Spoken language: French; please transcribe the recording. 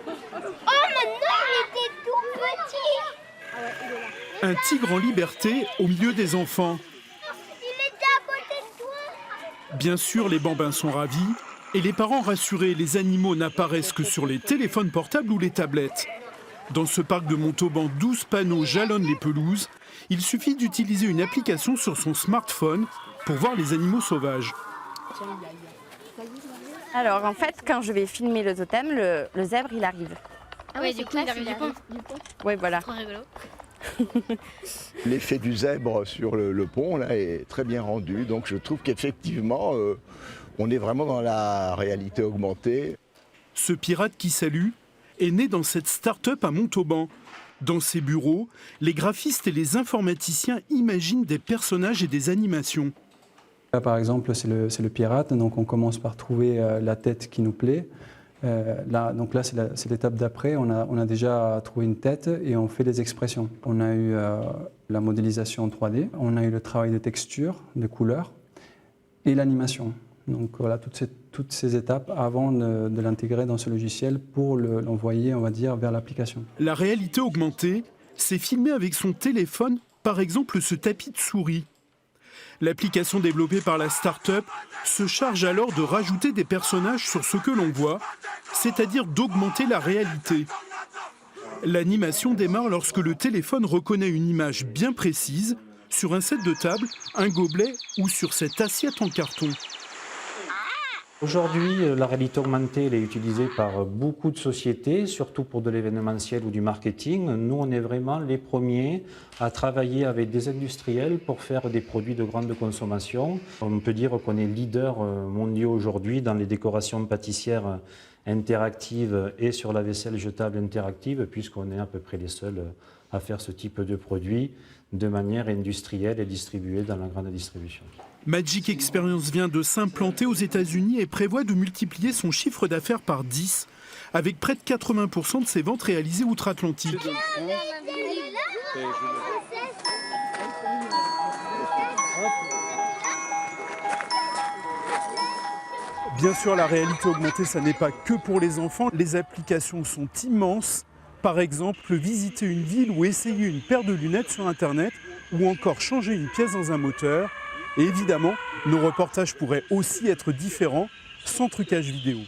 Oh, maintenant, il était tout petit. Un tigre en liberté au milieu des enfants. Il était à côté de toi. Bien sûr, les bambins sont ravis et les parents rassurés, les animaux n'apparaissent que sur les téléphones portables ou les tablettes. Dans ce parc de Montauban, 12 panneaux jalonnent les pelouses. Il suffit d'utiliser une application sur son smartphone pour voir les animaux sauvages. Alors en fait, quand je vais filmer le totem, le zèbre il arrive. Ah ouais, du coup, il arrive du pont. Oui, voilà. Trop rigolo. L'effet du zèbre sur le pont là, est très bien rendu, donc je trouve qu'effectivement, on est vraiment dans la réalité augmentée. Ce pirate qui salue est né dans cette start-up à Montauban. Dans ses bureaux, les graphistes et les informaticiens imaginent des personnages et des animations. Là, par exemple, c'est le pirate, donc on commence par trouver la tête qui nous plaît. Là, c'est l'étape d'après, on a déjà trouvé une tête et on fait les expressions. On a eu la modélisation en 3D, on a eu le travail de texture, de couleurs et l'animation. Donc voilà, toutes ces étapes avant de l'intégrer dans ce logiciel pour l'envoyer, on va dire, vers l'application. La réalité augmentée, c'est filmer avec son téléphone, par exemple, ce tapis de souris. L'application développée par la start-up se charge alors de rajouter des personnages sur ce que l'on voit, c'est-à-dire d'augmenter la réalité. L'animation démarre lorsque le téléphone reconnaît une image bien précise sur un set de table, un gobelet ou sur cette assiette en carton. Aujourd'hui, la réalité augmentée elle est utilisée par beaucoup de sociétés, surtout pour de l'événementiel ou du marketing. Nous, on est vraiment les premiers à travailler avec des industriels pour faire des produits de grande consommation. On peut dire qu'on est leader mondial aujourd'hui dans les décorations pâtissières interactives et sur la vaisselle jetable interactive, puisqu'on est à peu près les seuls à faire ce type de produit de manière industrielle et distribuée dans la grande distribution. Magic Experience vient de s'implanter aux États-Unis et prévoit de multiplier son chiffre d'affaires par 10, avec près de 80% de ses ventes réalisées outre-Atlantique. Bien sûr, la réalité augmentée, ça n'est pas que pour les enfants. Les applications sont immenses. Par exemple, visiter une ville ou essayer une paire de lunettes sur Internet, ou encore changer une pièce dans un moteur. Et évidemment, nos reportages pourraient aussi être différents, sans trucage vidéo.